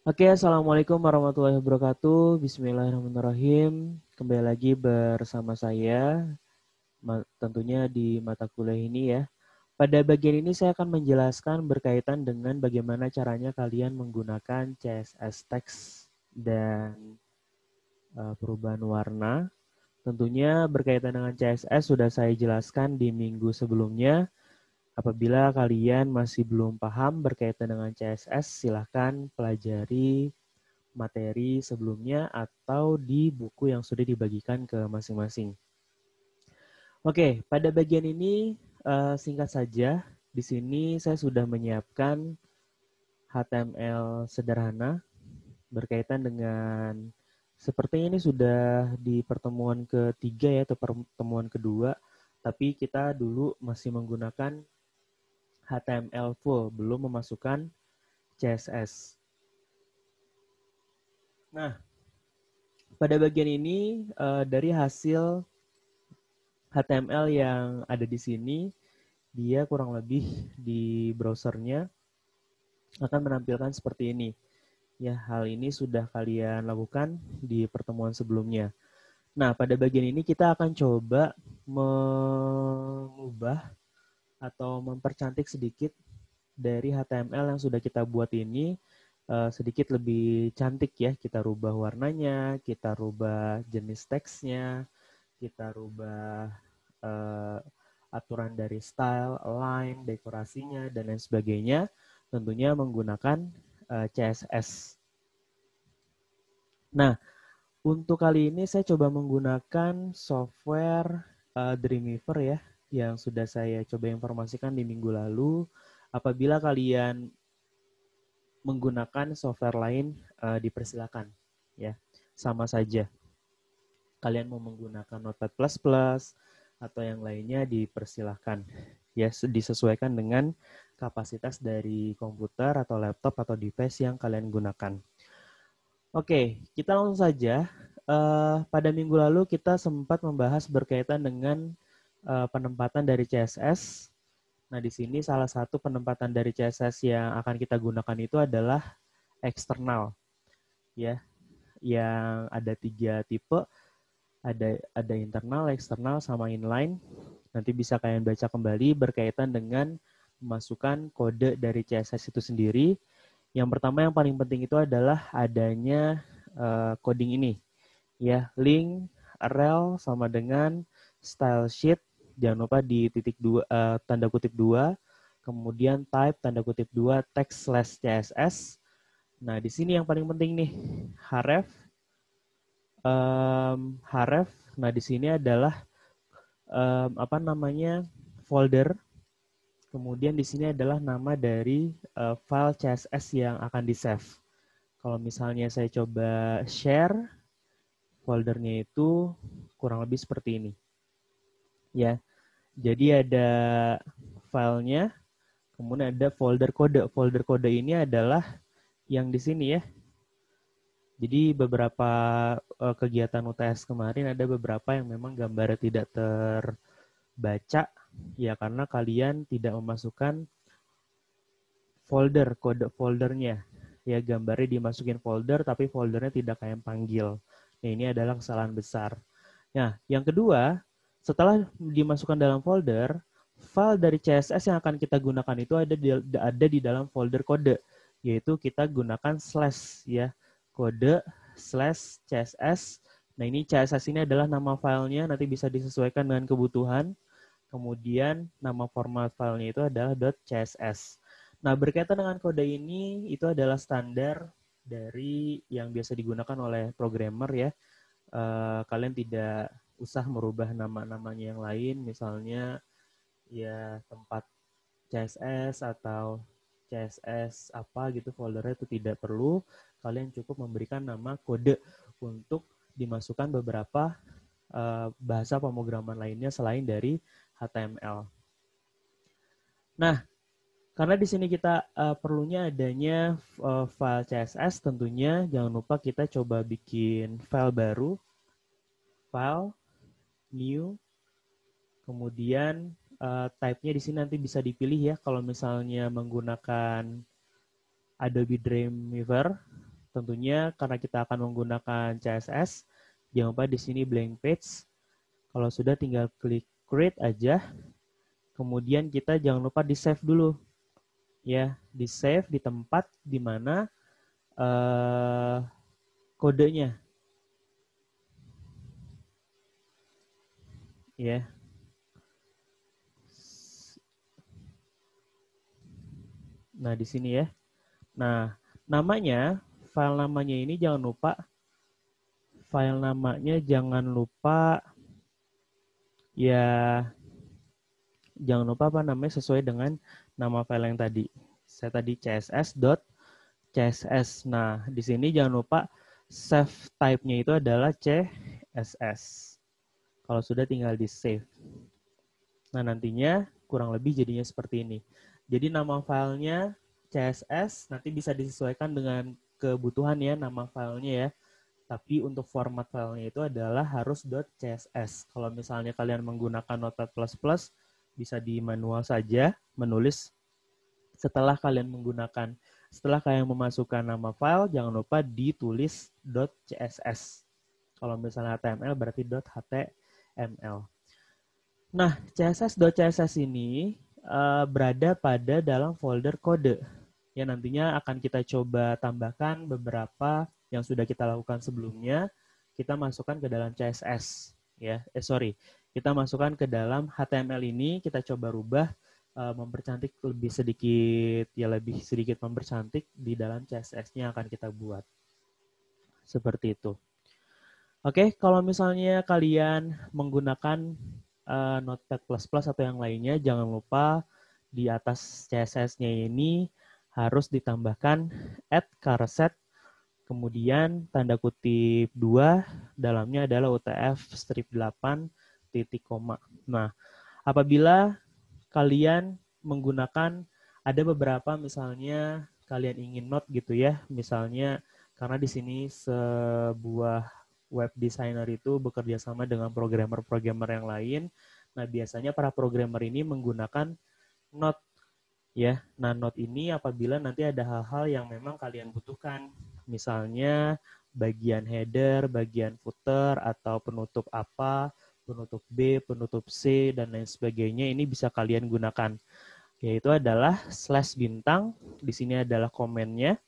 Oke, Assalamualaikum warahmatullahi wabarakatuh. Bismillahirrahmanirrahim. Kembali lagi bersama saya, tentunya di mata kuliah ini ya. Pada bagian ini saya akan menjelaskan berkaitan dengan bagaimana caranya kalian menggunakan CSS Text dan perubahan warna. Tentunya berkaitan dengan CSS sudah saya jelaskan di minggu sebelumnya. Apabila kalian masih belum paham berkaitan dengan CSS, silahkan pelajari materi sebelumnya atau di buku yang sudah dibagikan ke masing-masing. Oke, pada bagian ini singkat saja, di sini saya sudah menyiapkan HTML sederhana berkaitan dengan sepertinya ini sudah di pertemuan ketiga ya atau pertemuan kedua, tapi kita dulu masih menggunakan HTML full, belum memasukkan CSS. Nah, pada bagian ini dari hasil HTML yang ada di sini, dia kurang lebih di browsernya akan menampilkan seperti ini. Ya, hal ini sudah kalian lakukan di pertemuan sebelumnya. Nah, pada bagian ini kita akan coba mengubah atau mempercantik sedikit dari HTML yang sudah kita buat ini sedikit lebih cantik ya. Kita rubah warnanya, kita rubah jenis teksnya, kita rubah uh, aturan dari style, align, dekorasinya, dan lain sebagainya, tentunya menggunakan CSS. Nah, untuk kali ini saya coba menggunakan software Dreamweaver ya, yang sudah saya coba informasikan di minggu lalu. Apabila kalian menggunakan software lain, dipersilakan ya, sama saja. Kalian mau menggunakan Notepad++ atau yang lainnya dipersilahkan. Ya, disesuaikan dengan kapasitas dari komputer atau laptop atau device yang kalian gunakan. Oke, kita langsung saja. Pada minggu lalu kita sempat membahas berkaitan dengan penempatan dari CSS. Nah, di sini salah satu penempatan dari CSS yang akan kita gunakan itu adalah eksternal, ya, yang ada 3 tipe. Ada internal, eksternal, sama inline. Nanti bisa kalian baca kembali berkaitan dengan memasukkan kode dari CSS itu sendiri. Yang pertama yang paling penting itu adalah adanya coding ini. Ya, link, rel sama dengan style sheet. Jangan lupa di titik dua, tanda kutip 2. Kemudian type tanda kutip 2 text/css. Nah, di sini yang paling penting nih, href. Href. Nah, di sini adalah apa namanya folder. Kemudian di sini adalah nama dari file CSS yang akan di-save. Kalau misalnya saya coba share, foldernya itu kurang lebih seperti ini. Ya, jadi ada filenya, kemudian ada folder kode. Folder kode ini adalah yang di sini ya. Jadi beberapa kegiatan UTS kemarin ada beberapa yang memang gambarnya tidak terbaca ya karena kalian tidak memasukkan folder, kode foldernya. Ya, gambarnya dimasukin folder tapi foldernya tidak kalian panggil. Nah, ini adalah kesalahan besar. Nah, yang kedua, setelah dimasukkan dalam folder, file dari CSS yang akan kita gunakan itu ada di dalam folder kode, yaitu kita gunakan slash ya, kode slash CSS. Nah, ini CSS ini adalah nama filenya, nanti bisa disesuaikan dengan kebutuhan. Kemudian nama format filenya itu adalah .css. Nah, berkaitan dengan kode ini, itu adalah standar dari yang biasa digunakan oleh programmer ya. Kalian tidak usah merubah nama-namanya yang lain, misalnya ya tempat CSS atau CSS apa gitu foldernya itu tidak perlu. Kalian cukup memberikan nama kode untuk dimasukkan beberapa bahasa pemrograman lainnya selain dari HTML. Nah, karena di sini kita perlunya adanya file CSS, tentunya jangan lupa kita coba bikin file baru, file, new, kemudian type-nya di sini nanti bisa dipilih ya kalau misalnya menggunakan Adobe Dreamweaver, Tentunya karena kita akan menggunakan CSS, jangan lupa di sini blank page. Kalau sudah tinggal klik create aja. Kemudian kita jangan lupa di save dulu. Ya, di save di tempat di mana kodenya. Ya. Nah, di sini ya. Nah, namanya, file namanya ini jangan lupa ya jangan lupa apa namanya sesuai dengan nama file yang tadi. Saya tadi css.css. Nah, di sini jangan lupa save type-nya itu adalah CSS. Kalau sudah tinggal di save. Nah, nantinya kurang lebih jadinya seperti ini. Jadi nama filenya CSS nanti bisa disesuaikan dengan kebutuhan ya nama filenya ya. Tapi untuk format filenya itu adalah harus .css. Kalau misalnya kalian menggunakan Notepad++, bisa di manual saja menulis setelah kalian memasukkan nama file, jangan lupa ditulis .css. Kalau misalnya HTML berarti .html. Nah, CSS.css ini berada pada dalam folder kode. Ya, nantinya akan kita coba tambahkan beberapa yang sudah kita lakukan sebelumnya. Kita masukkan ke dalam CSS. Kita masukkan ke dalam HTML ini, kita coba rubah mempercantik lebih sedikit mempercantik di dalam CSS-nya akan kita buat. Seperti itu. Oke, kalau misalnya kalian menggunakan Notepad++ atau yang lainnya, jangan lupa di atas CSS-nya ini harus ditambahkan @charset, kemudian tanda kutip 2, dalamnya adalah UTF-8 titik koma. Nah, apabila kalian menggunakan, ada beberapa misalnya kalian ingin note gitu ya, misalnya karena di sini sebuah web designer itu bekerja sama dengan programmer-programmer yang lain. Nah, biasanya para programmer ini menggunakan note ya. Nah, note ini apabila nanti ada hal-hal yang memang kalian butuhkan, misalnya bagian header, bagian footer atau penutup apa, penutup B, penutup C dan lain sebagainya, ini bisa kalian gunakan. Yaitu adalah slash bintang, di sini adalah komennya,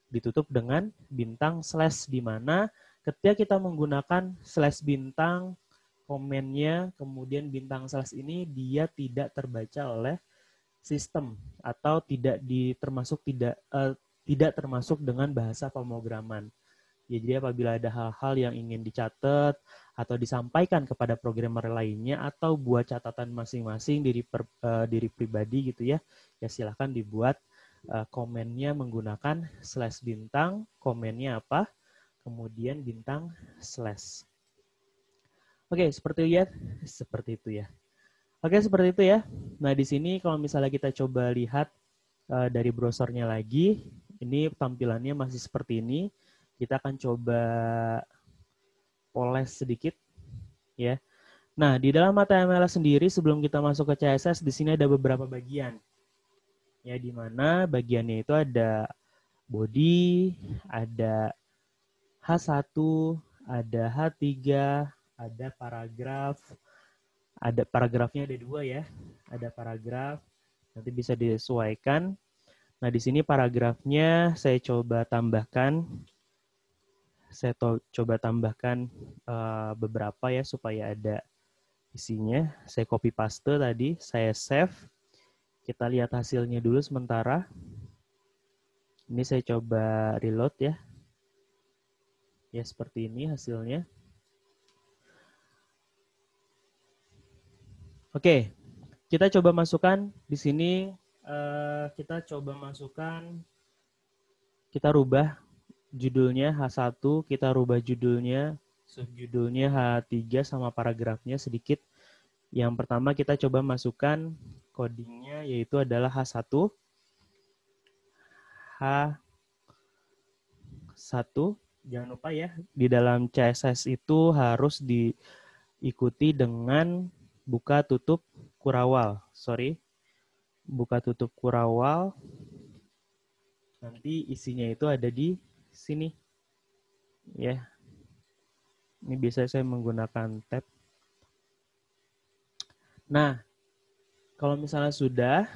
ditutup dengan bintang slash, di mana ketika kita menggunakan slash bintang komennya, kemudian bintang slash ini dia tidak terbaca oleh sistem atau tidak termasuk dengan bahasa pemrograman. Ya, jadi apabila ada hal-hal yang ingin dicatat atau disampaikan kepada programmer lainnya atau buat catatan masing-masing diri pribadi gitu ya, ya silahkan dibuat komennya menggunakan slash bintang, komennya apa, kemudian bintang slash. Oke, seperti itu ya. Oke, seperti itu ya. Nah, di sini kalau misalnya kita coba lihat dari browsernya lagi, ini tampilannya masih seperti ini. Kita akan coba poles sedikit ya. Nah, di dalam HTML sendiri sebelum kita masuk ke CSS, di sini ada beberapa bagian. Ya, di mana bagiannya itu ada body, ada H1, ada H3, ada paragraf. Ada paragrafnya ada 2 ya. Ada paragraf, nanti bisa disesuaikan. Nah, di sini paragrafnya saya coba tambahkan. Beberapa ya supaya ada isinya. Saya copy paste tadi, saya save. Kita lihat hasilnya dulu sementara. Ini saya coba reload ya. Ya, seperti ini hasilnya. Oke, kita coba masukkan di sini. Kita rubah judulnya H1, kita rubah judulnya, subjudulnya H3 sama paragrafnya sedikit. Yang pertama kita coba masukkan codingnya yaitu adalah H1. Jangan lupa ya, di dalam CSS itu harus diikuti dengan buka tutup kurawal. Buka tutup kurawal. Nanti isinya itu ada di sini. Ya. Ini biasanya saya menggunakan tab. Nah, kalau misalnya sudah,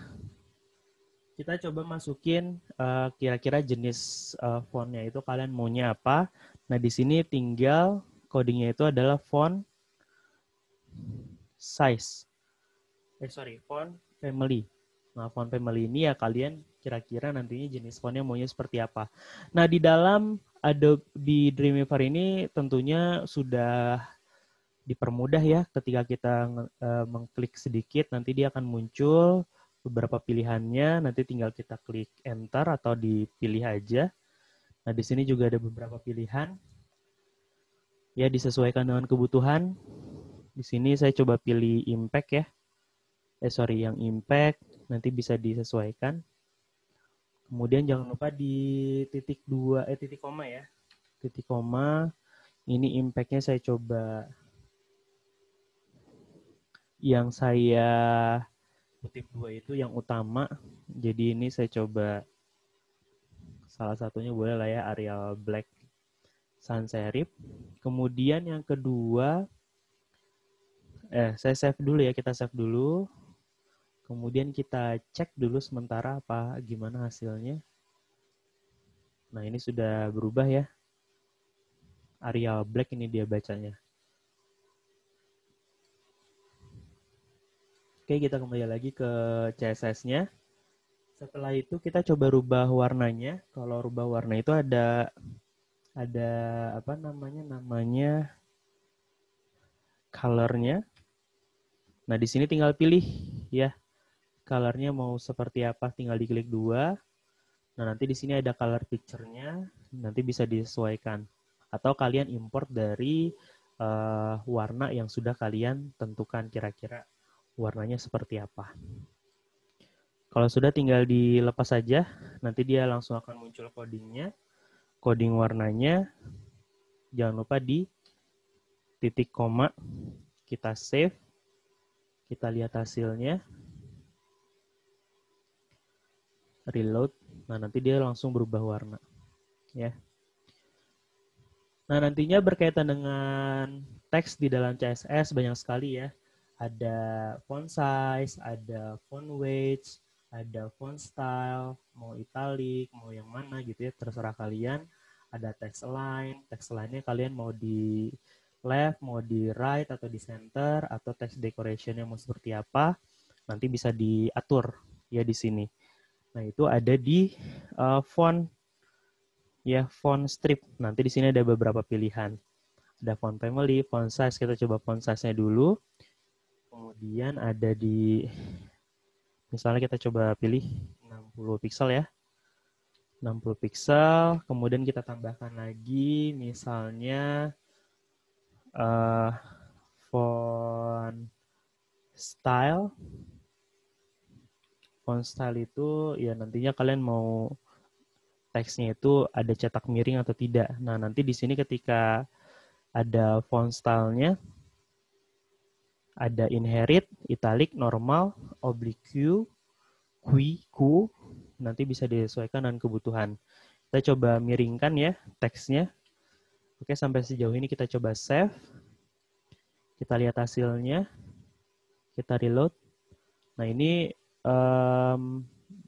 kita coba masukin kira-kira jenis fontnya itu kalian maunya apa. Nah, di sini tinggal codingnya itu adalah font size. Font family. Nah, font family ini ya kalian kira-kira nantinya jenis fontnya maunya seperti apa. Nah, di dalam Adobe Dreamweaver ini tentunya sudah dipermudah ya ketika kita mengklik sedikit, nanti dia akan muncul beberapa pilihannya, nanti tinggal kita klik enter atau dipilih aja. Nah, di sini juga ada beberapa pilihan. Ya, disesuaikan dengan kebutuhan. Di sini saya coba pilih impact ya. Yang impact, nanti bisa disesuaikan. Kemudian jangan lupa di titik koma ya. Titik koma, ini impact-nya saya coba yang saya kutip 2 itu yang utama. Jadi ini saya coba salah satunya boleh lah ya, Arial Black Sans Serif. Kemudian yang kedua, saya save dulu ya, kita save dulu. Kemudian kita cek dulu sementara gimana hasilnya. Nah, ini sudah berubah ya. Arial Black ini dia bacanya. Oke, kita kembali lagi ke CSS-nya. Setelah itu kita coba rubah warnanya. Kalau rubah warna itu ada apa namanya color-nya. Nah, di sini tinggal pilih ya. Color-nya mau seperti apa, tinggal diklik 2. Nah, nanti di sini ada color picture-nya, nanti bisa disesuaikan. Atau kalian import dari warna yang sudah kalian tentukan kira-kira warnanya seperti apa. Kalau sudah tinggal dilepas saja, nanti dia langsung akan muncul codingnya, coding warnanya. Jangan lupa di titik koma, kita save, kita lihat hasilnya, reload. Nah, nanti dia langsung berubah warna. Ya. Nah, nantinya berkaitan dengan teks di dalam CSS banyak sekali ya. Ada font size, ada font weight, ada font style, mau italic, mau yang mana gitu ya, terserah kalian. Ada text align-nya kalian mau di left, mau di right, atau di center, atau text decoration-nya mau seperti apa, nanti bisa diatur ya di sini. Nah, itu ada di font strip. Nanti di sini ada beberapa pilihan. Ada font family, font size, kita coba font size-nya dulu. Kemudian ada misalnya kita coba pilih 60 pixel ya. 60 pixel, kemudian kita tambahkan lagi misalnya font style. Font style itu ya nantinya kalian mau teksnya itu ada cetak miring atau tidak. Nah, nanti di sini ketika ada font style-nya, ada inherit, italic, normal, oblique, Q, nanti bisa disesuaikan dengan kebutuhan. Kita coba miringkan ya teksnya. Oke, sampai sejauh ini kita coba save. Kita lihat hasilnya. Kita reload. Nah, ini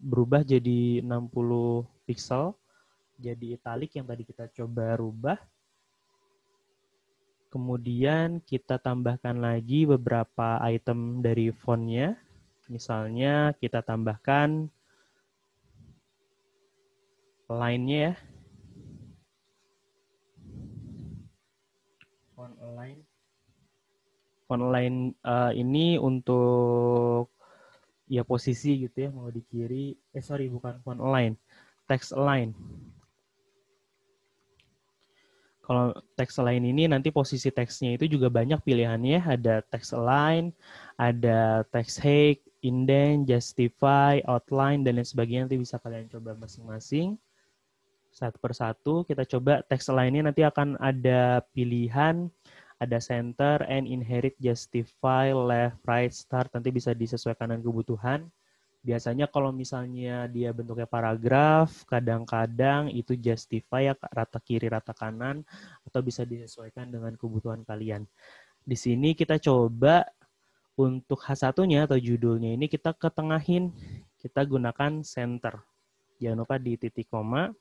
berubah jadi 60 pixel. Jadi italic yang tadi kita coba rubah. Kemudian kita tambahkan lagi beberapa item dari fontnya. Misalnya kita tambahkan line-nya ya. Font align ini untuk ya posisi gitu ya, mau di kiri. Bukan font align. Text align. Kalau text align ini nanti posisi teksnya itu juga banyak pilihannya. Ada text align, ada text height, indent, justify, outline, dan lain sebagainya. Nanti bisa kalian coba masing-masing. Satu persatu kita coba text align-nya nanti akan ada pilihan, ada center, and inherit, justify, left, right, start. Nanti bisa disesuaikan dengan kebutuhan. Biasanya kalau misalnya dia bentuknya paragraf, kadang-kadang itu justify ya rata kiri, rata kanan, atau bisa disesuaikan dengan kebutuhan kalian. Di sini kita coba untuk H1-nya atau judulnya ini kita ketengahin, kita gunakan center. Jangan lupa di titik koma,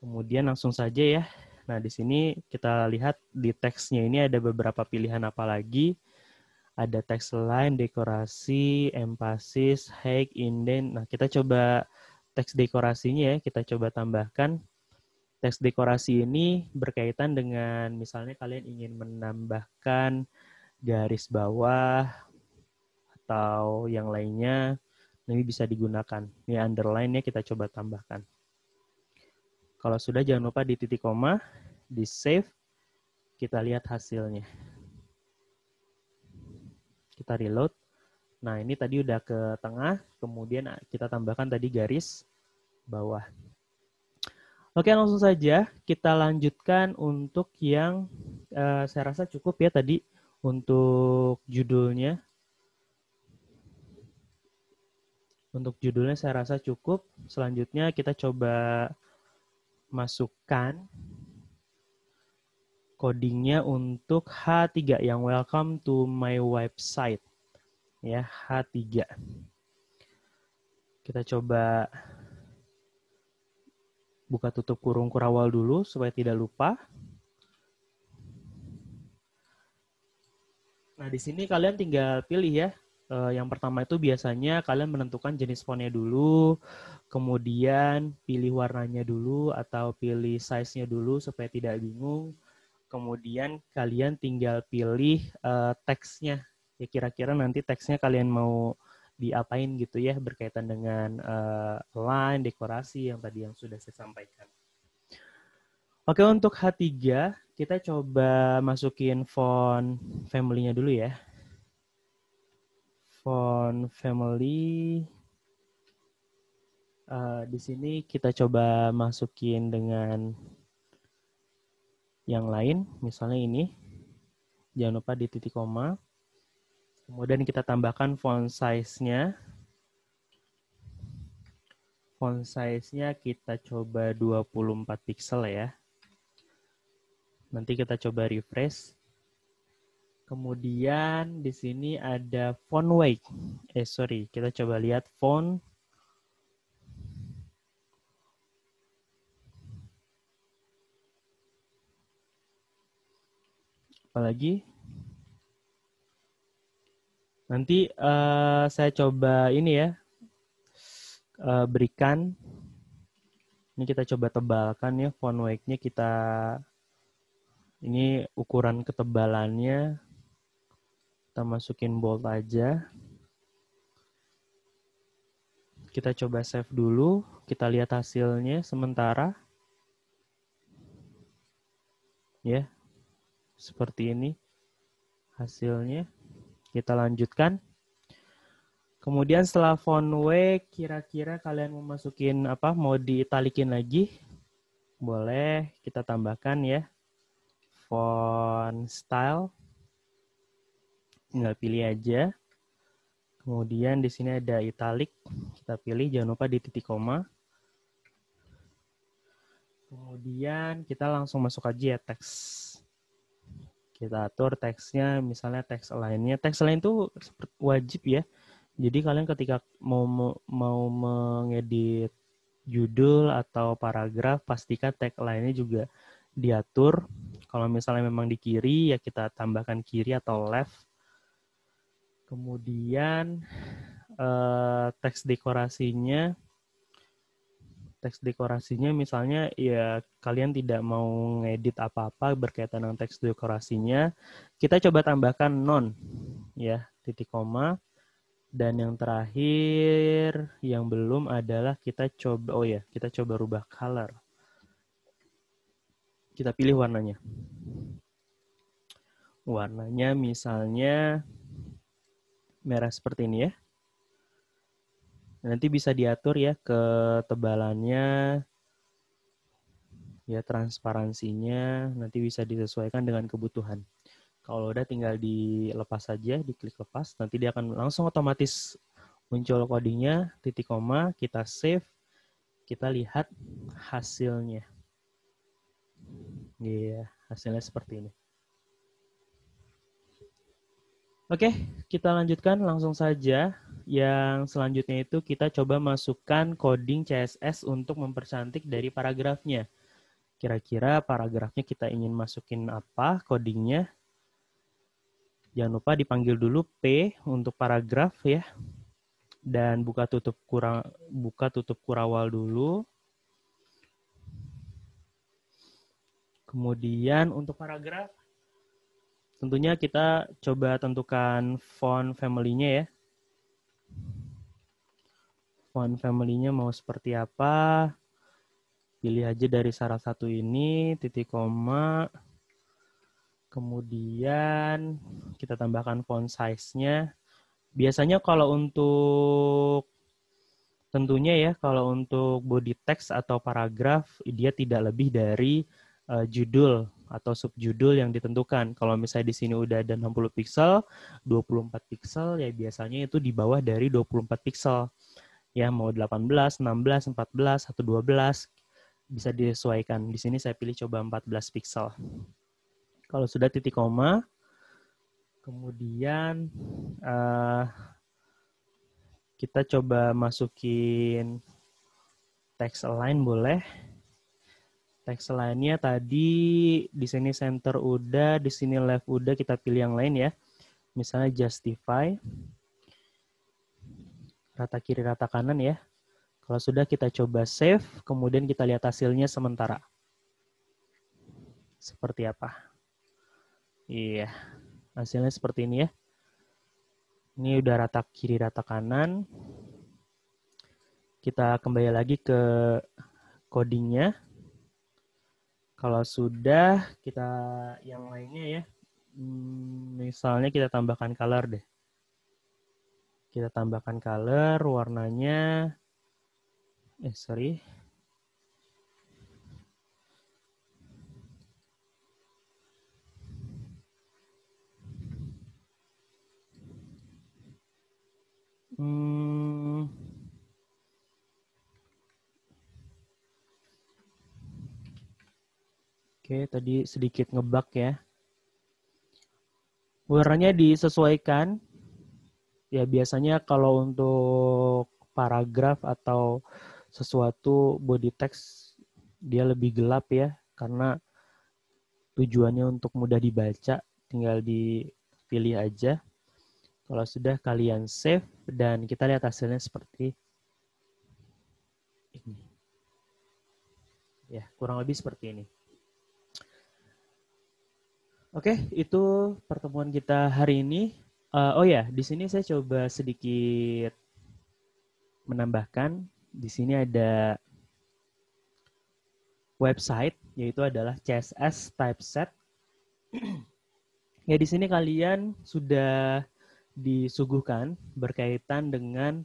kemudian langsung saja ya. Nah, di sini kita lihat di teksnya ini ada beberapa pilihan apa lagi. Ada teks line, dekorasi, emphasis, hike, indent. Nah, kita coba teks dekorasinya ya, kita coba tambahkan. Teks dekorasi ini berkaitan dengan misalnya kalian ingin menambahkan garis bawah atau yang lainnya, ini bisa digunakan. Ini underline ya, kita coba tambahkan. Kalau sudah, jangan lupa di titik koma, di save, kita lihat hasilnya. Kita reload. Nah, ini tadi udah ke tengah, kemudian kita tambahkan tadi garis bawah. Oke, langsung saja kita lanjutkan untuk yang saya rasa cukup ya tadi untuk judulnya. Untuk judulnya saya rasa cukup. Selanjutnya kita coba masukkan codingnya untuk H3 yang welcome to my website. Ya, H3. Kita coba buka tutup kurung kurawal dulu supaya tidak lupa. Nah, di sini kalian tinggal pilih ya. Yang pertama itu biasanya kalian menentukan jenis fontnya dulu, kemudian pilih warnanya dulu atau pilih size-nya dulu supaya tidak bingung. Kemudian kalian tinggal pilih teksnya. Ya kira-kira nanti teksnya kalian mau diapain gitu ya berkaitan dengan line, dekorasi yang tadi yang sudah saya sampaikan. Oke, untuk H3 kita coba masukin font family-nya dulu ya. Font family. Di sini kita coba masukin dengan yang lain, misalnya ini. Jangan lupa di titik koma. Kemudian kita tambahkan font size-nya. Font size-nya kita coba 24 pixel ya. Nanti kita coba refresh. Kemudian di sini ada font weight. Kita coba lihat font. Apalagi? Nanti saya coba ini ya. Berikan. Ini kita coba tebalkan ya font weight-nya kita. Ini ukuran ketebalannya. Kita masukin bold aja. Kita coba save dulu. Kita lihat hasilnya sementara. Ya. Seperti ini hasilnya. Kita lanjutkan. Kemudian setelah font W, kira-kira kalian mau masukin apa? Mau ditalikin lagi? Boleh, kita tambahkan ya. Font style. Tinggal pilih aja. Kemudian di sini ada italic. Kita pilih, jangan lupa di titik koma. Kemudian kita langsung masuk aja ya teks. Kita atur teksnya, misalnya teks lainnya. Teks lain itu wajib ya. Jadi kalian ketika mau mengedit judul atau paragraf, pastikan tag lainnya juga diatur. Kalau misalnya memang di kiri, ya kita tambahkan kiri atau left. Kemudian teks dekorasinya misalnya ya kalian tidak mau ngedit apa-apa berkaitan dengan teks dekorasinya, kita coba tambahkan non, ya titik koma. Dan yang terakhir yang belum adalah kita coba rubah color. Kita pilih warnanya. Warnanya misalnya merah seperti ini ya. Nanti bisa diatur ya ketebalannya, ya transparansinya, nanti bisa disesuaikan dengan kebutuhan. Kalau udah tinggal dilepas saja, diklik lepas, nanti dia akan langsung otomatis Muncul codingnya, titik koma, kita save, kita lihat hasilnya. Iya, hasilnya seperti ini. Oke, kita lanjutkan langsung saja. Yang selanjutnya itu kita coba masukkan coding CSS untuk mempercantik dari paragrafnya. Kira-kira paragrafnya kita ingin masukin apa codingnya. Jangan lupa dipanggil dulu P untuk paragraf ya. Dan buka tutup kurawal dulu. Kemudian untuk paragraf, tentunya kita coba tentukan font family-nya ya. Font family-nya mau seperti apa. Pilih aja dari salah satu ini, titik koma. Kemudian kita tambahkan font size-nya. Biasanya kalau untuk tentunya ya, kalau untuk body text atau paragraf, dia tidak lebih dari judul atau subjudul yang ditentukan. Kalau misalnya di sini udah ada 60 pixel, 24 pixel, ya biasanya itu di bawah dari 24 pixel. Ya, mau 18, 16, 14, atau 12, bisa disesuaikan. Di sini saya pilih coba 14 pixel. Kalau sudah titik koma, kemudian kita coba masukin text align boleh. Text align-nya tadi di sini center udah, di sini left udah, kita pilih yang lain ya. Misalnya justify. Rata kiri, rata kanan ya. Kalau sudah kita coba save, kemudian kita lihat hasilnya sementara. Seperti apa? Iya, hasilnya seperti ini ya. Ini udah rata kiri, rata kanan. Kita kembali lagi ke codingnya. Kalau sudah, kita yang lainnya ya. Misalnya kita tambahkan color deh. Kita tambahkan color, warnanya. Sorry. Oke, tadi sedikit ngebug ya. Warnanya disesuaikan. Ya biasanya kalau untuk paragraf atau sesuatu body text dia lebih gelap ya, karena tujuannya untuk mudah dibaca, tinggal dipilih aja. Kalau sudah kalian save dan kita lihat hasilnya seperti ini. Ya, kurang lebih seperti ini. Oke, itu pertemuan kita hari ini. Oh ya, di sini saya coba sedikit menambahkan. Di sini ada website, yaitu adalah CSS Typeset. Ya, di sini kalian sudah disuguhkan berkaitan dengan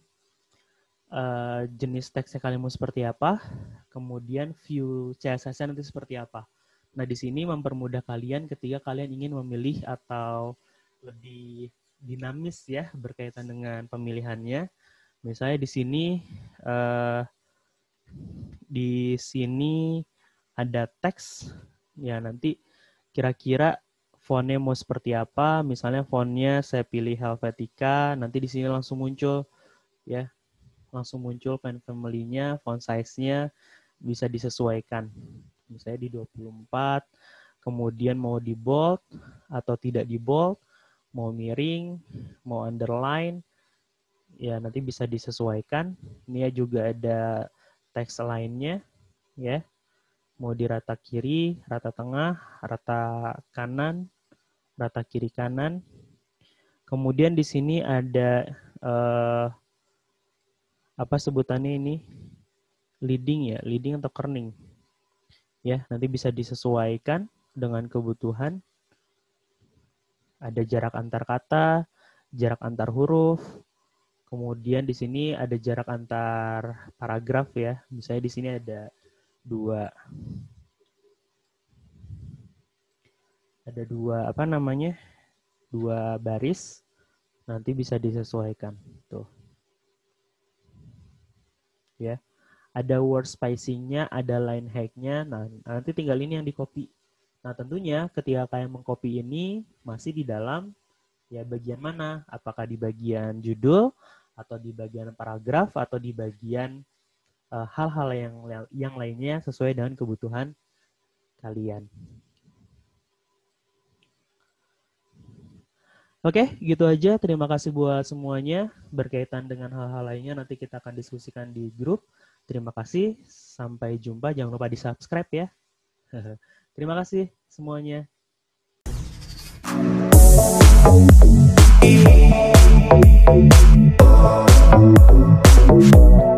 jenis teksnya kalian mau seperti apa, kemudian view CSS-nya nanti seperti apa. Nah, di sini mempermudah kalian ketika kalian ingin memilih atau lebih dinamis ya berkaitan dengan pemilihannya. Misalnya di sini ada teks, ya nanti kira-kira fontnya mau seperti apa. Misalnya fontnya saya pilih Helvetica, nanti di sini langsung muncul ya, langsung muncul font family-nya, font size-nya bisa disesuaikan. Misalnya di 24, kemudian mau di bold atau tidak di bold, mau miring, mau underline, ya nanti bisa disesuaikan. Ini juga ada teks lainnya, ya. Mau di rata kiri, rata tengah, rata kanan, rata kiri kanan. Kemudian di sini ada apa sebutannya ini? Leading ya, leading atau kerning. Ya, nanti bisa disesuaikan dengan kebutuhan. Ada jarak antar kata, jarak antar huruf. Kemudian di sini ada jarak antar paragraf ya. Misalnya di sini ada dua dua baris, nanti bisa disesuaikan tuh. ya. Ada word spacing-nya, ada line hack-nya. Nah, nanti tinggal ini yang di-copy. Nah, tentunya ketika kalian meng-copy ini masih di dalam ya bagian mana? Apakah di bagian judul atau di bagian paragraf atau di bagian hal-hal yang lainnya sesuai dengan kebutuhan kalian. Oke, gitu aja. Terima kasih buat semuanya. Berkaitan dengan hal-hal lainnya nanti kita akan diskusikan di grup. Terima kasih. Sampai jumpa. Jangan lupa di-subscribe ya. Terima kasih semuanya. Thank you.